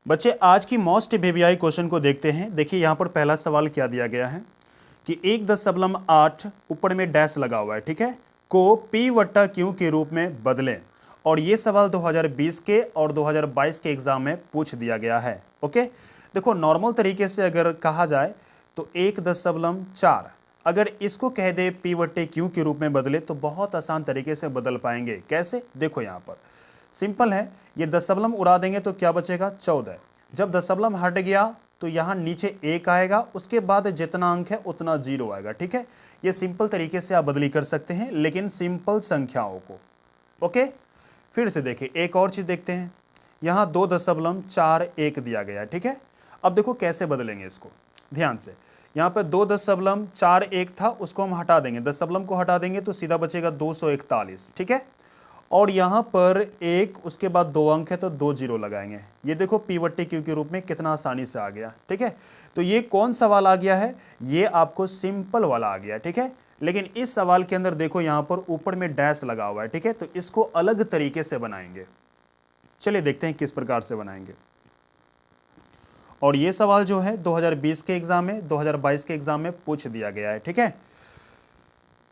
बच्चे आज की मोस्ट वीवीआई क्वेश्चन को देखते हैं। देखिए यहाँ पर पहला सवाल क्या दिया गया है कि 1.8 ऊपर में डैश लगा हुआ है, ठीक है, को P वट्टा Q के रूप में बदलें। और ये सवाल 2020 के और 2022 के एग्जाम में पूछ दिया गया है। ओके, देखो नॉर्मल तरीके से अगर कहा जाए तो 1.4 अगर इसको कह दे P वट्टे Q के रूप में बदले तो बहुत आसान तरीके से बदल पाएंगे। कैसे? देखो यहाँ पर सिंपल है, ये दशमलव उड़ा देंगे तो क्या बचेगा 14। जब दशमलव हट गया तो यहाँ नीचे 1 आएगा, उसके बाद जितना अंक है उतना 0 आएगा। ठीक है, ये सिंपल तरीके से आप बदली कर सकते हैं, लेकिन सिंपल संख्याओं को। ओके, फिर से देखिए एक और चीज देखते हैं। यहाँ 2.41 दिया गया है, ठीक है। अब देखो कैसे बदलेंगे इसको, ध्यान से। यहाँ पे 2.41 था, उसको हम हटा देंगे, दशमलव को हटा देंगे तो सीधा बचेगा 241, ठीक है। और यहाँ पर एक, उसके बाद 2 अंक है तो 2 जीरो लगाएंगे। ये देखो P वट्टे Q के रूप में कितना आसानी से आ गया, ठीक है। तो ये कौन सवाल आ गया है? ये आपको सिंपल वाला आ गया, ठीक है। लेकिन इस सवाल के अंदर देखो यहाँ पर ऊपर में डैश लगा हुआ है, ठीक है, तो इसको अलग तरीके से बनाएंगे। चलिए देखते हैं किस प्रकार से बनाएंगे। और ये सवाल जो है 2020 के एग्जाम में, 2022 के एग्जाम में पूछ दिया गया है, ठीक है।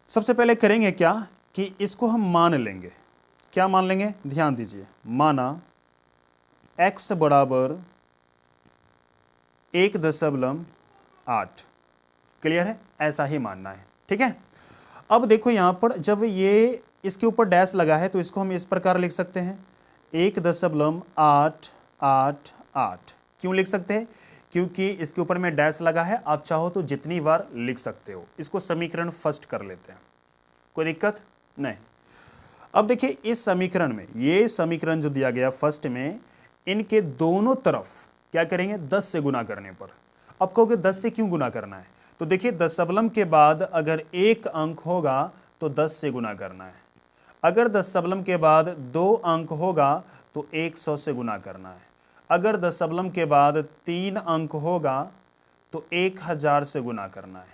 सबसे पहले करेंगे क्या कि इसको हम मान लेंगे। क्या मान लेंगे? ध्यान दीजिए, माना x बराबर 1.8। क्लियर है? ऐसा ही मानना है, ठीक है। अब देखो यहां पर जब ये इसके ऊपर डैश लगा है तो इसको हम इस प्रकार लिख सकते हैं 1.888। क्यों लिख सकते हैं? क्योंकि इसके ऊपर में डैश लगा है। आप चाहो तो जितनी बार लिख सकते हो। इसको समीकरण फर्स्ट कर लेते हैं, कोई दिक्कत नहीं। अब देखिए इस समीकरण में, ये समीकरण जो दिया गया फर्स्ट में, इनके दोनों तरफ क्या करेंगे? 10 से गुना करने पर। अब कहोगे 10 से क्यों गुना करना है? तो देखिए दशमलव के बाद अगर एक अंक होगा तो 10 से गुना करना है। अगर दशमलव के बाद 2 अंक होगा तो 100 से गुना करना है। अगर दशमलव के बाद 3 अंक होगा तो 1000 से गुना करना है।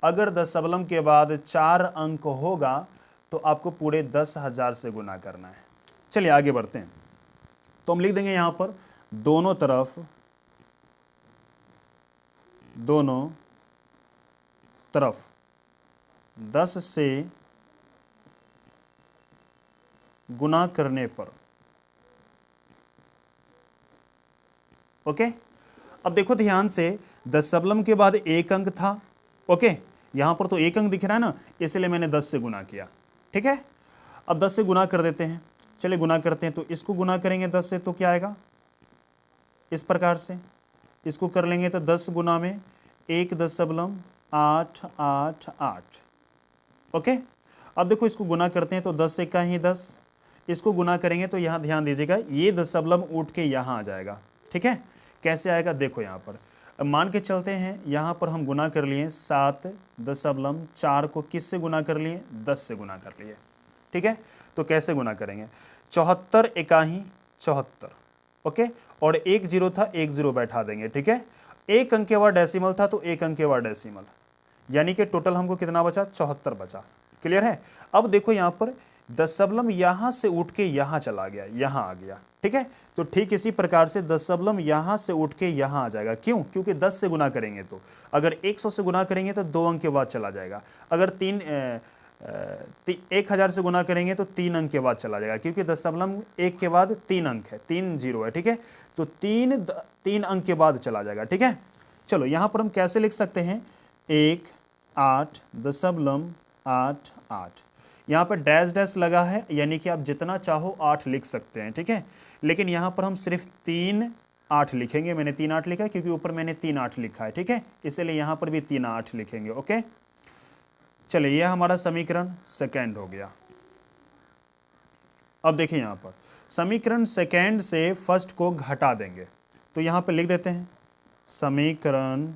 अगर दशमलव के बाद 4 अंक होगा तो आपको पूरे 10,000 से गुना करना है। चलिए आगे बढ़ते हैं। तो हम लिख देंगे यहां पर दोनों तरफ 10 से गुना करने पर। ओके, अब देखो ध्यान से, दशमलव के बाद एक अंक था। ओके, यहां पर तो एक अंक दिख रहा है ना, इसलिए मैंने 10 से गुना किया, ठीक है। अब 10 से गुना कर देते हैं। चलिए गुना करते हैं, तो इसको गुना करेंगे 10 से तो क्या आएगा? इस प्रकार से इसको कर लेंगे तो 10 गुना में 1.888। ओके, अब देखो इसको गुना करते हैं तो 10 से का ही 10, इसको गुना करेंगे तो यहाँ ध्यान दीजिएगा ये दशमलव उठ के यहाँ आ जाएगा, ठीक है। कैसे आएगा? देखो यहाँ पर अब मान के चलते हैं, यहाँ पर हम गुना कर लिए 7.4 को किससे गुना कर लिए? 10 से गुना कर लिए, ठीक है। तो कैसे गुना करेंगे? 74 एकाही 74। ओके, और एक जीरो था, एक जीरो बैठा देंगे, ठीक है। एक अंक के बाद डेसिमल था तो एक अंक के बाद डेसिमल, यानी कि टोटल हमको कितना बचा? 74 बचा। क्लियर है? अब देखो यहाँ पर दशमलव यहां से उठ के यहां चला गया, यहां आ गया, ठीक है। तो ठीक इसी प्रकार से दशमलव यहां से उठ के यहां आ जाएगा। क्यों? क्योंकि 10 से गुना करेंगे तो, अगर 100 से गुना करेंगे तो 2 अंक के बाद चला जाएगा। अगर 1000 से गुना करेंगे तो 3 अंक के बाद चला जाएगा, क्योंकि दशमलव 1 के बाद 3 अंक है, 3 जीरो है, ठीक है। तो 3 अंक के बाद चला जाएगा, ठीक है। चलो यहां पर हम कैसे लिख सकते हैं? 1.888। यहाँ पर डैश डैश लगा है, यानी कि आप जितना चाहो 8 लिख सकते हैं, ठीक है। लेकिन यहाँ पर हम सिर्फ 3 8 लिखेंगे। मैंने 3 8 लिखा है क्योंकि ऊपर मैंने 3 8 लिखा है, ठीक है, इसलिए यहाँ पर भी 3 8 लिखेंगे। ओके, चलिए ये हमारा समीकरण सेकेंड हो गया। अब देखिए यहाँ पर समीकरण सेकेंड से फर्स्ट को घटा देंगे, तो यहाँ पर लिख देते हैं समीकरण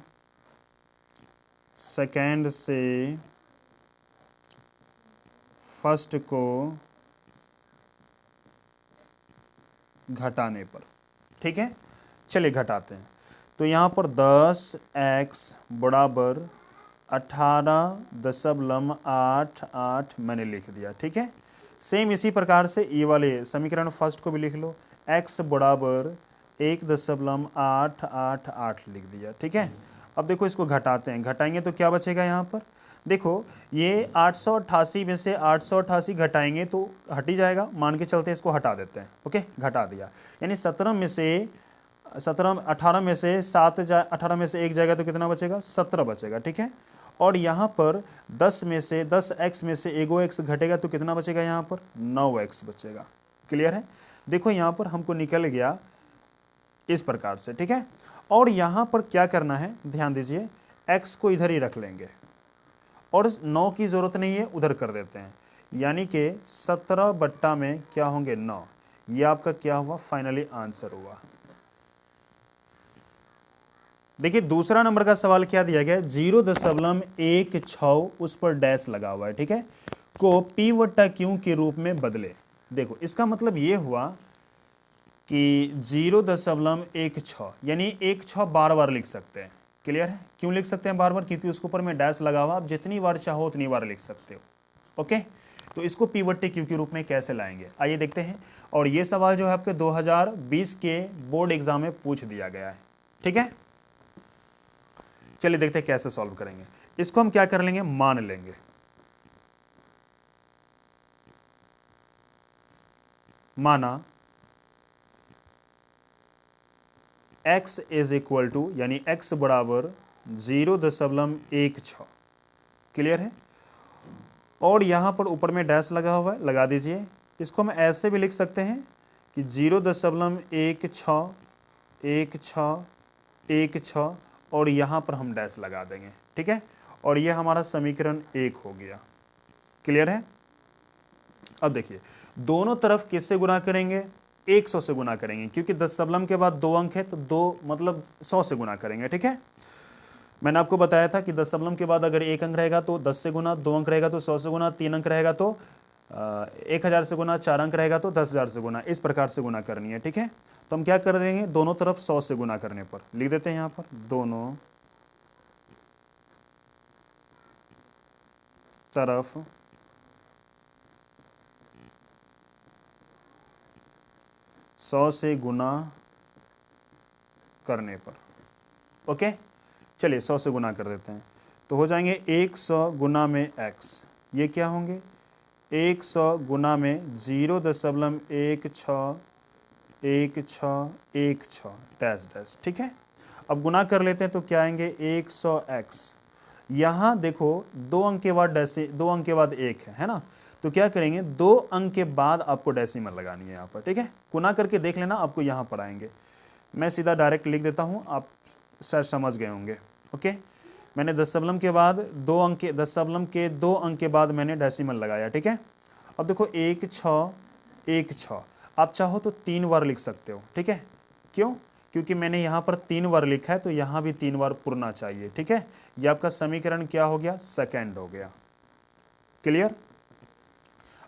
सेकेंड से फर्स्ट को घटाने पर, ठीक है। चलिए घटाते हैं। तो यहाँ पर 10x बराबर 18.88 मैंने लिख दिया, ठीक है। सेम इसी प्रकार से ये वाले समीकरण फर्स्ट को भी लिख लो, x बराबर 1.888 लिख दिया, ठीक है। अब देखो इसको घटाते हैं, घटाएंगे तो क्या बचेगा यहाँ पर, देखो ये 888 में से 888 घटाएंगे तो हट ही जाएगा, मान के चलते इसको हटा देते हैं, ओके, घटा दिया। यानी 18 में से 18 में से 1 जाएगा तो कितना बचेगा, 17 बचेगा, ठीक है। और यहाँ पर 10 में से 10x में से एगो x घटेगा तो कितना बचेगा, यहाँ पर 9x बचेगा। क्लियर है। देखो यहाँ पर हमको निकल गया इस प्रकार से, ठीक है। और यहाँ पर क्या करना है, ध्यान दीजिए, x को इधर ही रख लेंगे और 9 की ज़रूरत नहीं है, उधर कर देते हैं। यानी कि 17 बट्टा में क्या होंगे, 9। ये आपका क्या हुआ, फाइनली आंसर हुआ। देखिए दूसरा नंबर का सवाल क्या दिया गया है, 0.16 उस पर डैश लगा हुआ है, ठीक है, को P/Q के रूप में बदले। देखो इसका मतलब ये हुआ कि 0.16 यानी 1/6 बार बार लिख सकते हैं। क्लियर है। क्यों लिख सकते हैं बार बार, क्योंकि उसके ऊपर में डैश लगा हुआ, आप जितनी बार चाहो उतनी बार लिख सकते हो। ओके, तो इसको P/Q के रूप में कैसे लाएंगे, आइए देखते हैं। और ये सवाल जो है आपके 2020 के बोर्ड एग्जाम में पूछ दिया गया है, ठीक है। चलिए देखते हैं कैसे सॉल्व करेंगे। इसको हम क्या कर लेंगे, मान लेंगे। माना x इज इक्वल टू, यानी x बराबर 0.16। क्लियर है। और यहां पर ऊपर में डैश लगा हुआ है, लगा दीजिए। इसको हम ऐसे भी लिख सकते हैं कि 0.16 और यहां पर हम डैश लगा देंगे, ठीक है। और यह हमारा समीकरण 1 हो गया। क्लियर है। अब देखिए दोनों तरफ किससे गुणा करेंगे, 100 से गुणा करेंगे, क्योंकि 10 सबलम के बाद 2 अंक है तो 2 मतलब 100 से गुणा करेंगे, ठीक है। मैंने आपको बताया था कि 10 सबलम के बाद अगर 1 अंक रहेगा तो 10 से गुणा, 2 अंक रहेगा तो 100 से गुणा, 3 अंक रहेगा तो 1000 से गुणा, 4 अंक रहेगा तो 10,000 से गुणा, इस प्रकार से गुणा करनी है, ठीक है। तो हम क्या कर देंगे, दोनों तरफ 100 से गुणा करने पर लिख देते हैं यहाँ पर, दोनों तरफ 100 से गुणा करने पर। ओके, चलिए 100 से गुणा कर देते हैं तो हो जाएंगे 100 गुना में x, ये क्या होंगे 100 गुना में 0.161616 डैश डैश, ठीक है। अब गुना कर लेते हैं तो क्या आएंगे 100x। यहाँ देखो 2 अंक के बाद डैसी, 2 अंक के बाद 1 है ना, तो क्या करेंगे 2 अंक के बाद आपको डेसिमल लगानी है यहाँ पर, ठीक है। गुना करके देख लेना, आपको यहाँ पर आएंगे। मैं सीधा डायरेक्ट लिख देता हूँ, आप शायद समझ गए होंगे। ओके, मैंने 10 सबलम के बाद 2 अंक के 10 सबलम के 2 अंक के बाद मैंने डेसिमल लगाया, ठीक है। अब देखो 1 6 आप चाहो तो 3 बार लिख सकते हो, ठीक है। क्यों, क्योंकि मैंने यहाँ पर 3 बार लिखा है तो यहाँ भी 3 बार पुरना चाहिए, ठीक है। ये आपका समीकरण क्या हो गया, सेकेंड हो गया। क्लियर।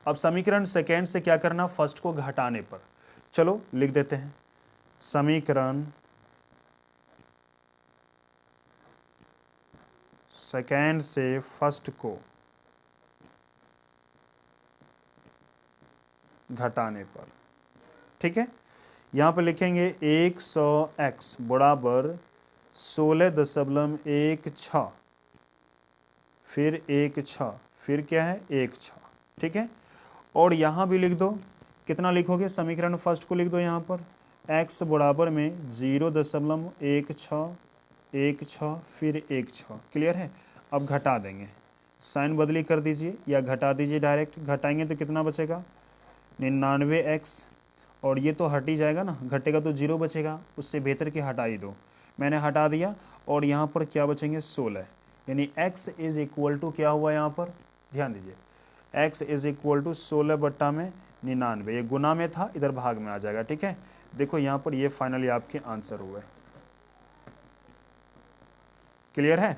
अब समीकरण सेकेंड से क्या करना, फर्स्ट को घटाने पर, चलो लिख देते हैं समीकरण सेकेंड से फर्स्ट को घटाने पर, ठीक है। यहां पर लिखेंगे 100x बराबर 16.16, फिर 1/6, फिर क्या है 1/6, ठीक है। और यहाँ भी लिख दो, कितना लिखोगे, समीकरण फर्स्ट को लिख दो यहाँ पर x बराबर में 0.1616 फिर 1/6। क्लियर है। अब घटा देंगे, साइन बदली कर दीजिए या घटा दीजिए डायरेक्ट। घटाएंगे तो कितना बचेगा 99x, और ये तो हट ही जाएगा ना, घटेगा तो 0 बचेगा, उससे बेहतर कि हटा ही दो। मैंने हटा दिया और यहाँ पर क्या बचेंगे 16, यानी x इज इक्वल टू क्या हुआ यहाँ पर, ध्यान दीजिए x इज इक्वल टू 16 बट्टा में 99, ये गुना में था, इधर भाग में आ जाएगा, ठीक है। देखो यहाँ पर ये फाइनली आपके आंसर हुए। क्लियर है।